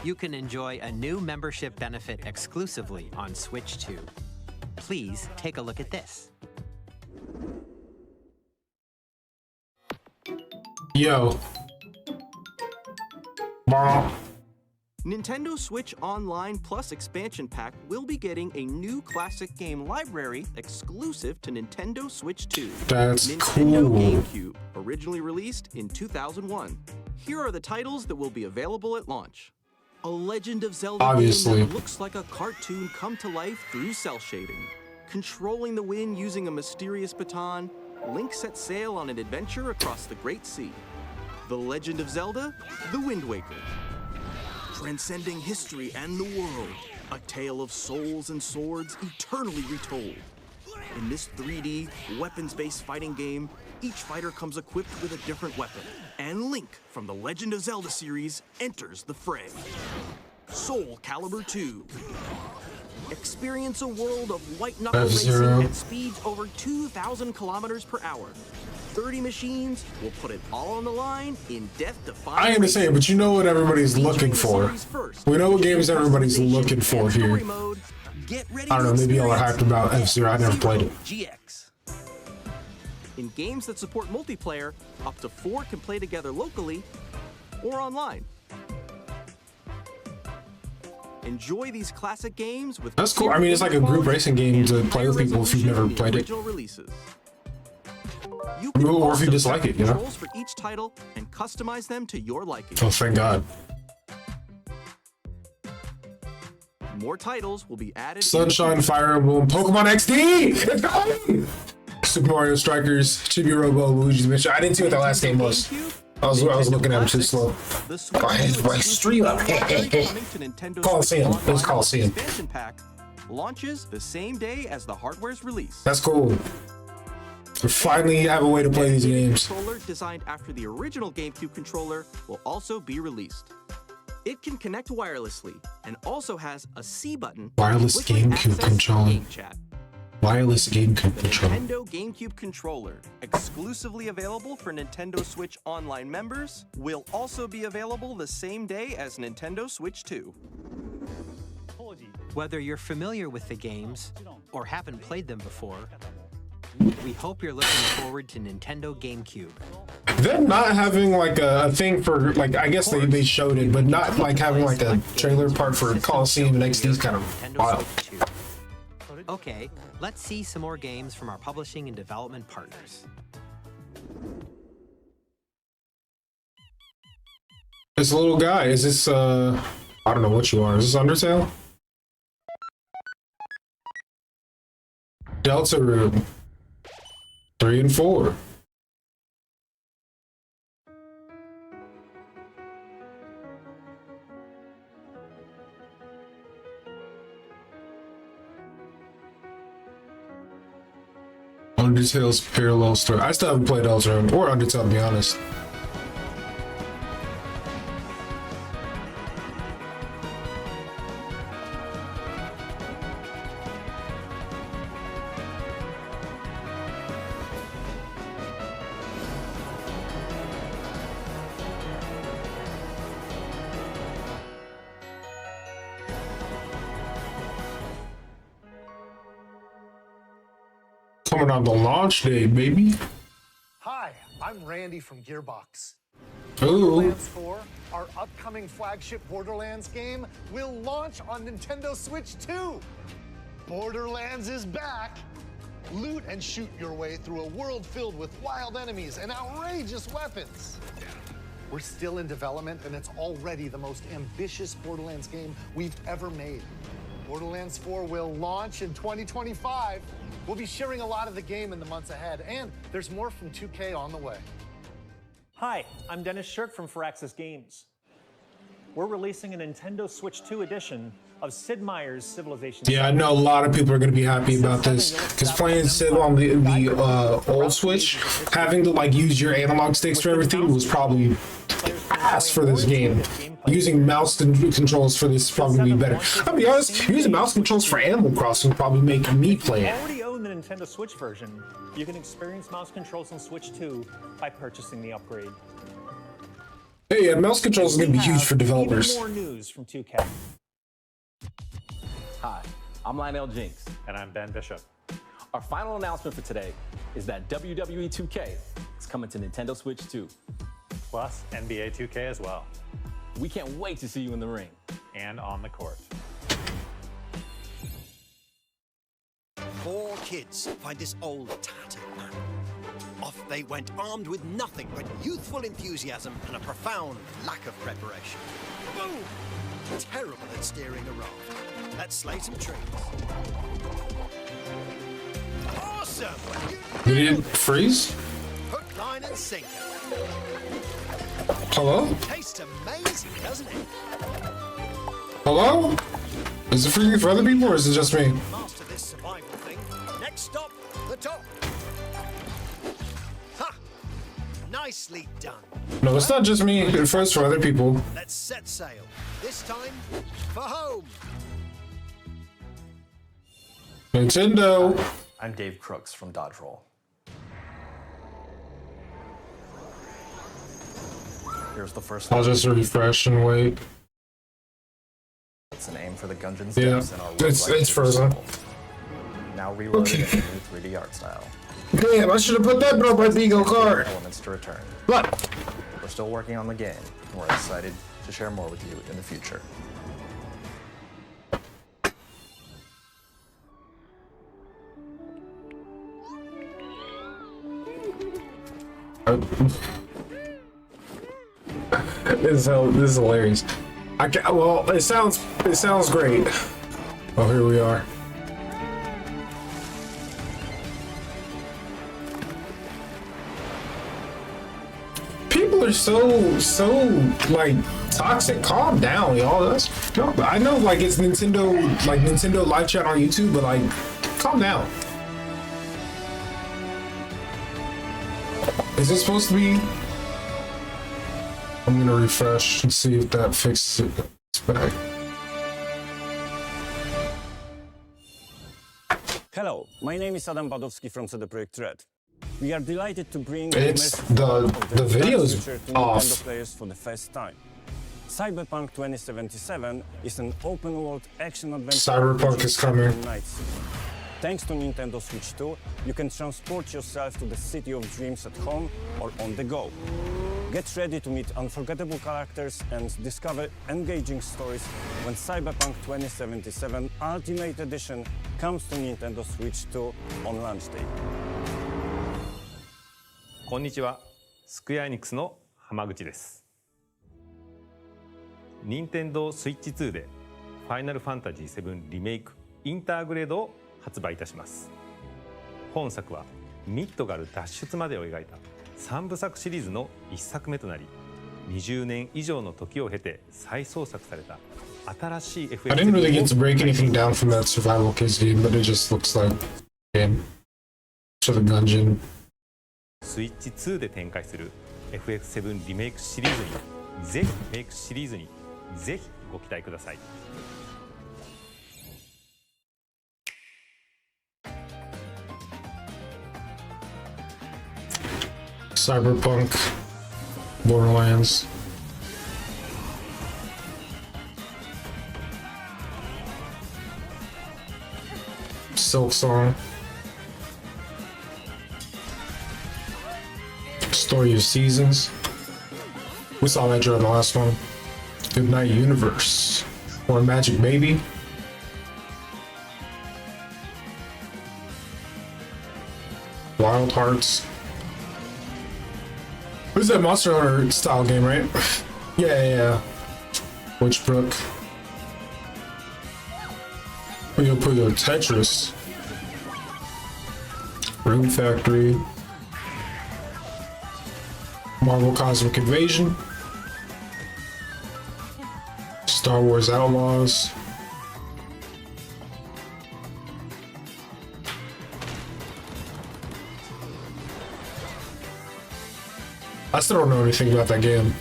you can enjoy a new membership benefit exclusively on Switch 2. Please take a look at this. Yo. Wow. Nintendo Switch Online Plus Expansion Pack will be getting a new classic game library exclusive to Nintendo Switch 2. That's Nintendo cool. GameCube, originally released in 2001. Here are the titles that will be available at launch. A Legend of Zelda Obviously. game that looks like a cartoon come to life through cell shading. Controlling the wind using a mysterious baton, Link sets sail on an adventure across the Great Sea. The Legend of Zelda: The Wind Waker. Transcending history and the world, A tale of souls and swords eternally retold. In this 3D, weapons-based fighting game, each fighter comes equipped with a different weapon, and Link from the Legend of Zelda series enters the fray. Soul Calibur 2. Experience a world of white-knuckle racing at speeds over 2,000 kilometers per hour. 30 machines will put it all on the line in death-defying I understand, but you know what everybody's looking for. We know what games everybody's looking for here. I don't know, maybe y'all are hyped about F-Zero. I never played it. GX. In games that support multiplayer, up to 4 can play together locally or online. Enjoy these classic games with. That's cool. I mean, it's like a group racing game to play with people if you've never played it. Or if you dislike it, you know? For each title and customize them to your liking. Oh, thank God. More titles will be added. Sunshine, Fire Emblem, Pokemon XD! It's coming! Super Mario Strikers, Chibi Robo, Luigi's Mansion. I didn't see what that last game was. I was looking at him too slow. Go ahead, my stream up. Coliseum. It was Coliseum. Expansion pack launches the same day as the hardware's release. That's cool. We finally have a way to play these games. Controller designed after the original GameCube controller will also be released. It can connect wirelessly and also has a C button. Wireless GameCube controller. Wireless GameCube controller. Nintendo GameCube controller, exclusively available for Nintendo Switch Online members, will also be available the same day as Nintendo Switch 2. Whether you're familiar with the games or haven't played them before, we hope you're looking forward to Nintendo GameCube. Them not having like a thing for, like, I guess they showed it, but not like having like a trailer part for Coliseum and XD is kind of wild. Okay, let's see some more games from our publishing and development partners. This little guy, is this, I don't know what you are. Is this Undertale? Delta Room. 3 and 4. Undertale's parallel story. I still haven't played Deltarune or Undertale, to be honest. Coming on the launch day, baby. Hi, I'm Randy from Gearbox. Ooh. Borderlands 4, our upcoming flagship Borderlands game, will launch on Nintendo Switch 2. Borderlands is back. Loot and shoot your way through a world filled with wild enemies and outrageous weapons. We're still in development, and it's already the most ambitious Borderlands game we've ever made. Borderlands 4 will launch in 2025. We'll be sharing a lot of the game in the months ahead, and there's more from 2K on the way. Hi, I'm Dennis Shirk from Firaxis Games. We're releasing a Nintendo Switch 2 edition of Sid Meier's Civilization. Yeah, I know a lot of people are going to be happy about this, because playing Civ on the old Switch, having to like use your analog sticks for everything was probably ass for this game. Using mouse controls for this probably be better. I'll be honest, using mouse controls for Animal Crossing would probably make me play it. If you already own the Nintendo Switch version, you can experience mouse controls on Switch 2 by purchasing the upgrade. Hey, yeah, mouse controls is going to be huge for developers. Even more news from 2K. Hi, I'm Lionel Jinks. And I'm Ben Bishop. Our final announcement for today is that WWE 2K is coming to Nintendo Switch 2. Plus NBA 2K as well. We can't wait to see you in the ring. And on the court. 4 kids find this old, tattered man. Off they went, armed with nothing but youthful enthusiasm and a profound lack of preparation. Boom! Terrible at steering a raft. Let's slay some trees. Awesome! Did it freeze? Hook, line, and sinker. Hello? Tastes amazing, doesn't it? Hello? Is it for other people or is it just me? Master this survival thing. Next stop, the top. Ha! Nicely done. No, it's not just me. It's for other people. Let's set sail. This time for home. Nintendo. I'm Dave Crooks from Dodge Roll. Here's the first. I'll just refresh and wait. It's an aim for the Gungeon's Yeah, depths and our it's frozen. Now reloaded in a new 3D art style. Damn, I should have put that on my Vigo card. Elements to return. What? We're still working on the game, and we're excited to share more with you in the future. This is hilarious. Well, it sounds great. Oh, here we are. People are so like toxic. Calm down, y'all. I know, like it's Nintendo live chat on YouTube, but like, calm down. Is it supposed to be? I'm gonna refresh and see if that fixes it. It's back. Hello, my name is Adam Badowski from CD Projekt Red. We are delighted to bring It's the video's off. Nintendo players for the first time. Cyberpunk 2077 is an open-world action-adventure. Cyberpunk is coming. Thanks to Nintendo Switch 2, you can transport yourself to the city of dreams at home or on the go. Get ready to meet unforgettable characters and discover engaging stories when Cyberpunk 2077 Ultimate Edition comes to Nintendo Switch 2 on launch day. こんにちは、スクエアエニックスの浜口です。任天堂スイッチ2でファイナルファンタジー7リメイクインターグレードを発売いたします。本作はミッドガル脱出までを描いた3部作シリーズの1作目となり、20年以上の時を経て再創作された新しい FF7 I didn't really get to break anything down from that survival kids game, but it just looks like a game. So the Gungeon. スイッチ2で展開する FF7 リメイクシリーズにぜひご期待ください。Cyberpunk, Borderlands. Silksong. Story of Seasons. We saw that during the last one. Goodnight Universe. Or Magic Baby. Wild Hearts. Who's that Monster Hunter style game, right? Yeah. Witchbrook. Puyo Tetris. Rune Factory. Marvel Cosmic Invasion. Star Wars Outlaws. I still don't know anything about that game.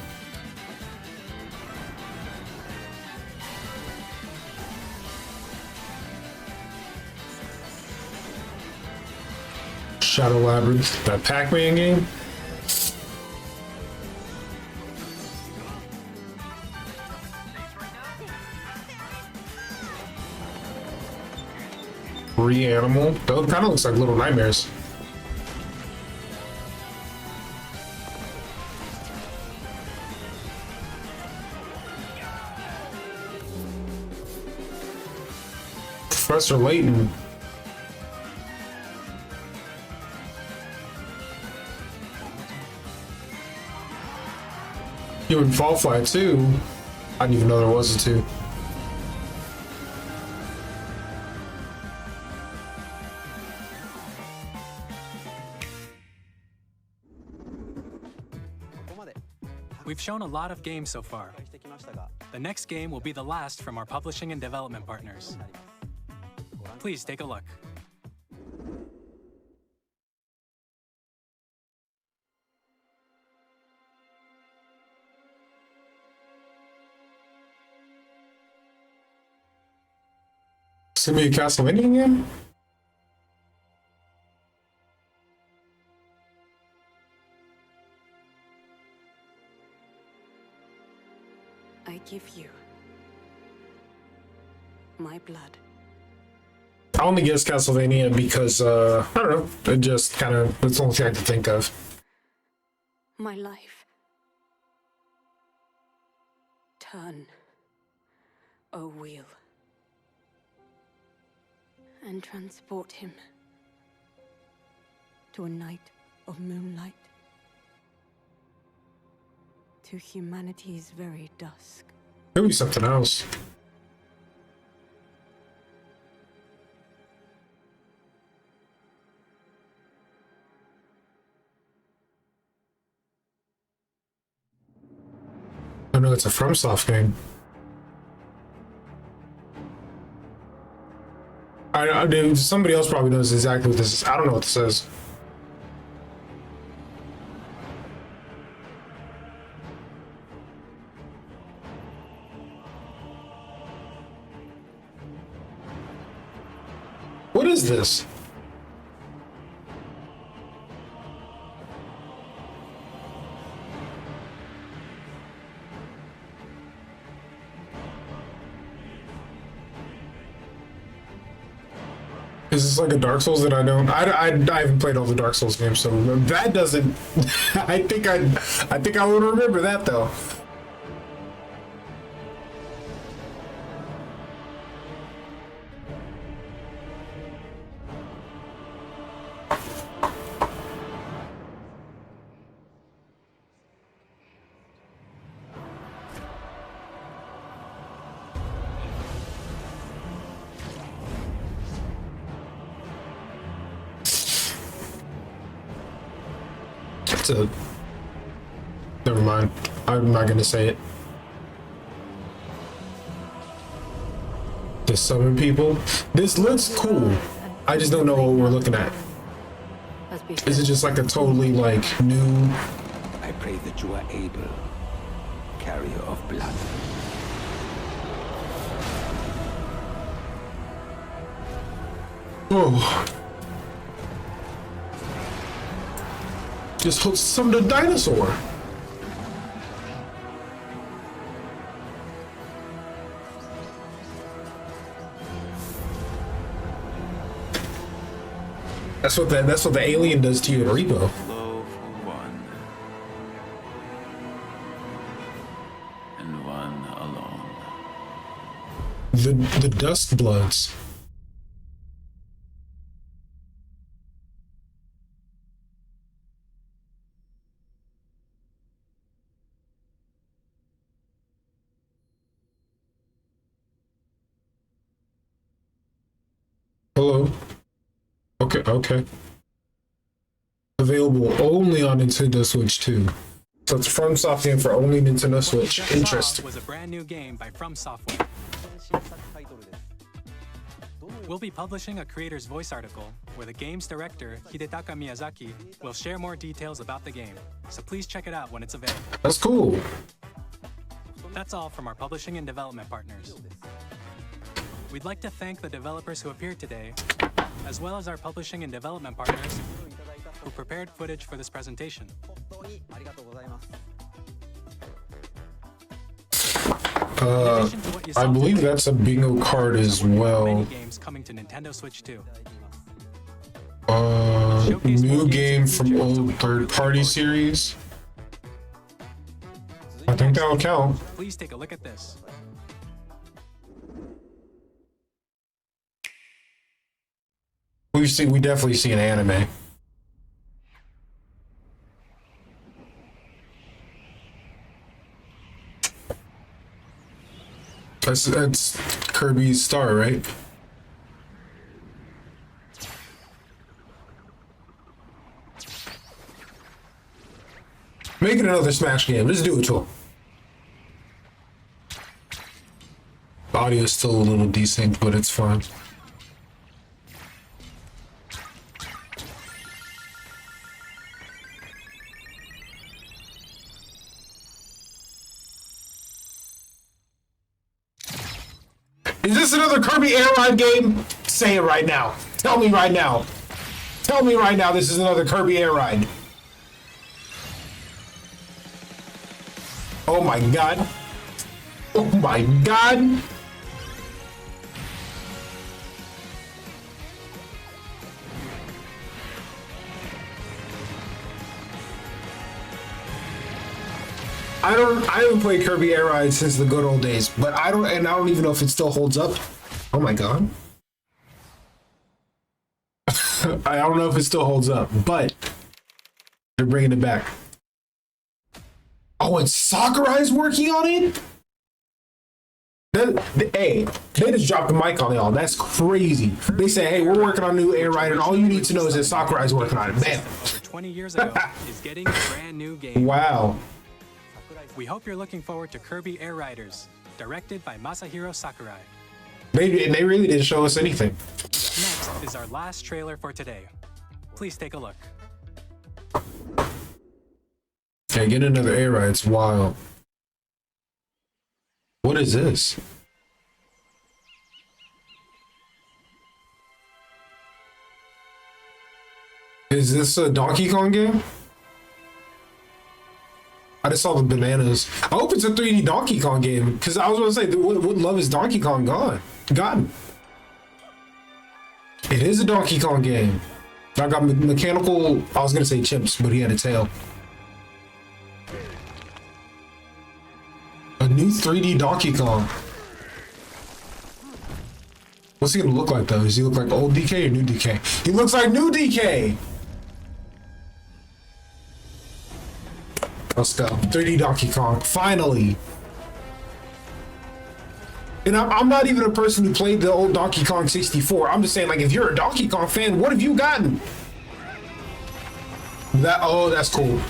Shadow Labyrinth, that Pac-Man game. Reanimal. That kind of looks like Little Nightmares. Professor Layton. You in Fall Fly 2? I didn't even know there was a 2. We've shown a lot of games so far. The next game will be the last from our publishing and development partners. Please take a look. Send me a Castlevania game? I give you my blood. I only guess Castlevania because, I don't know, it just kind of, that's the only thing I can think of. My life. Turn a wheel and transport him to a night of moonlight, to humanity's very dusk. Maybe something else. Oh no, it's a FromSoft game. I mean, somebody else probably knows exactly what this is. I don't know what this is. What is this? Is this like a Dark Souls that I don't? I haven't played all the Dark Souls games, so that doesn't. I think I would remember that though. Never mind. I'm not gonna say it. To summon people. This looks cool. I just don't know what we're looking at. Is it just like a totally like new? I pray that you are able, carrier of blood. Oh. Just summon a dinosaur. That's what the alien does to you in Repo. Flow for one, and one alone. The Dust Bloods. Hello. Okay. Available only on Nintendo Switch 2. So it's FromSoft game for only Nintendo Switch. Interesting. Was a brand new game by From Software. We'll be publishing a creator's voice article where the game's director, Hidetaka Miyazaki, will share more details about the game. So please check it out when it's available. That's cool. That's all from our publishing and development partners. We'd like to thank the developers who appeared today, as well as our publishing and development partners who prepared footage for this presentation. I believe that's a bingo card as well. Many games coming to Nintendo Switch 2. New game from old third-party series. I think that will count. Please take a look at this. We definitely see an anime. That's Kirby's star, right? Make it another Smash game. Let's do it to him. audio is still a little desync, but it's fine. Is this another Kirby Air Ride game? Say it right now. Tell me right now. Tell me right now this is another Kirby Air Ride. Oh my god. Oh my god. I haven't played Kirby Air Ride since the good old days, but I don't even know if it still holds up. Oh my god. I don't know if it still holds up, but they're bringing it back. Oh, and Sakurai's working on it? Hey, they just dropped the mic on y'all. That's crazy. They say, hey, we're working on a new Air Ride, and all you need to know is that Sakurai's working on it. Bam. Over 20 years ago is getting a brand new game. Wow. We hope you're looking forward to Kirby Air Riders, directed by Masahiro Sakurai. They really didn't show us anything. Next is our last trailer for today. Please take a look. Okay, get another Air Ride. It's wild. What is this? Is this a Donkey Kong game? I just saw the bananas. I hope it's a 3D Donkey Kong game, because I was going to say, what love is Donkey Kong gotten? It is a Donkey Kong game. I got mechanical, I was going to say chimps, but he had a tail. A new 3D Donkey Kong. What's he going to look like, though? Does he look like old DK or new DK? He looks like new DK! Let's go. 3D Donkey Kong. Finally. And I'm not even a person who played the old Donkey Kong 64. I'm just saying, like, if you're a Donkey Kong fan, what have you gotten? Oh, that's cool.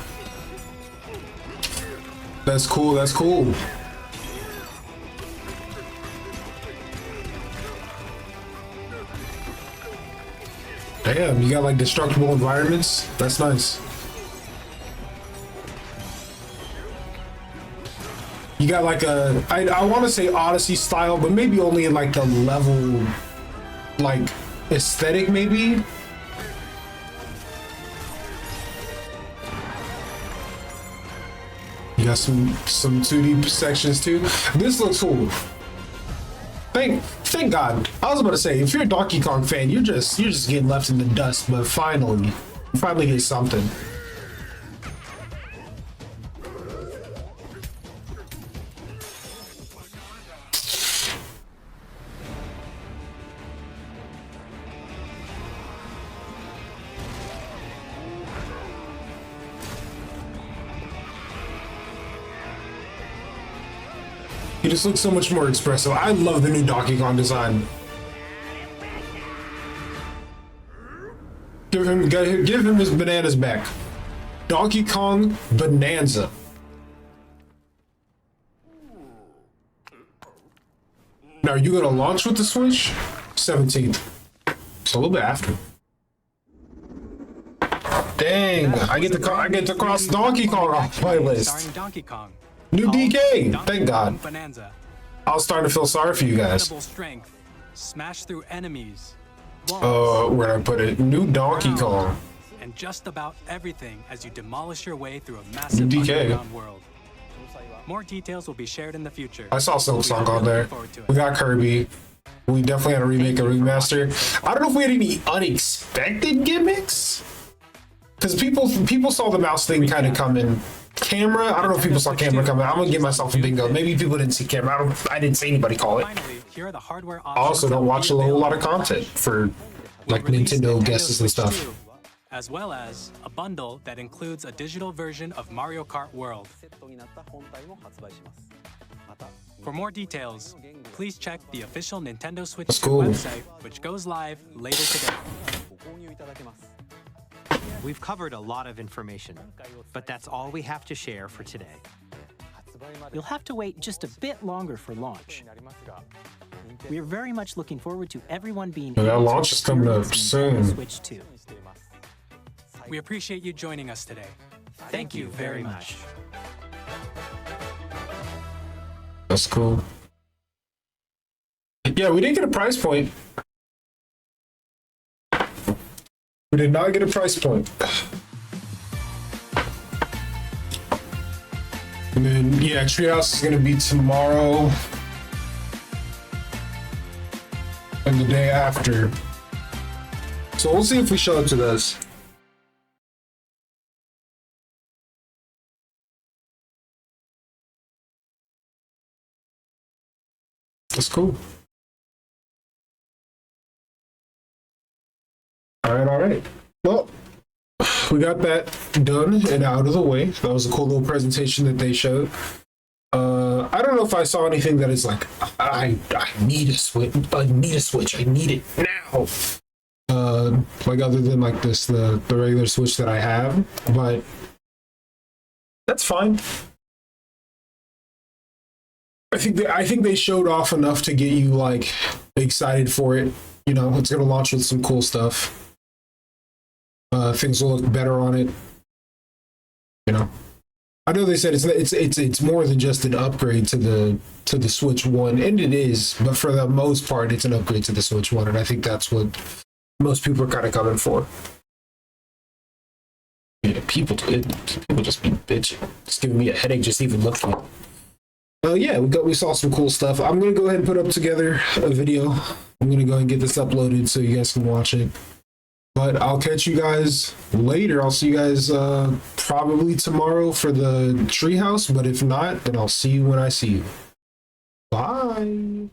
That's cool. That's cool. Damn, you got like destructible environments. That's nice. You got like a, I want to say Odyssey style, but maybe only in like the level, like aesthetic maybe. You got some 2D sections too. This looks cool. Thank God. I was about to say, if you're a Donkey Kong fan, you're just getting left in the dust, but finally get something. He just looks so much more expressive. I love the new Donkey Kong design. Give him his bananas back. Donkey Kong Bonanza. Now, are you gonna launch with the Switch? 17th. So a little bit after. Dang, I get to cross Donkey Kong off my list. Donkey Kong. New DK, thank God. Bonanza. I was starting to feel sorry for you guys. Strength. Smash through enemies. Where I put it? New Donkey Kong. And just about everything as you demolish your way through a massive DK. underground world. More details will be shared in the future. I saw Silksong on there. We got Kirby. We definitely had a remake, a remaster. I don't know if we had any unexpected gimmicks. Because people saw the mouse thing kind of coming. Camera, I don't know if people saw camera coming. I'm gonna give myself a bingo. Maybe people didn't see camera. I didn't see anybody call it. Here are the hardware I also don't watch a whole lot of content for like Nintendo guesses and stuff. As well as a bundle that includes a digital version of Mario Kart World. For more details, please check the official Nintendo Switch 2 website, which goes live later today. We've covered a lot of information, but that's all we have to share for today. You'll have to wait just a bit longer for launch. We are very much looking forward to everyone being That able to launch is coming up experience Nintendo soon. Switch 2. We appreciate you joining us today. Thank you very much. That's cool. Yeah, we didn't get a price point. We did not get a price point. And then, yeah, Treehouse is going to be tomorrow and the day after. So we'll see if we show up to this. That's cool. All right. Well, we got that done and out of the way. That was a cool little presentation that they showed. I don't know if I saw anything that is like, I need a Switch. I need a Switch. I need it now. Like other than like this, the regular Switch that I have, but that's fine. I think they showed off enough to get you like excited for it. You know, it's gonna launch with some cool stuff. Things will look better on it. You know, I know they said it's more than just an upgrade to the Switch One, and it is. But for the most part, it's an upgrade to the Switch One, and I think that's what most people are kind of coming for. Yeah, people just be bitching. It's giving me a headache just even looking. Yeah, we saw some cool stuff. I'm gonna go ahead and put up together a video. I'm gonna go ahead and get this uploaded so you guys can watch it. But I'll catch you guys later. I'll see you guys probably tomorrow for the treehouse. But if not, then I'll see you when I see you. Bye.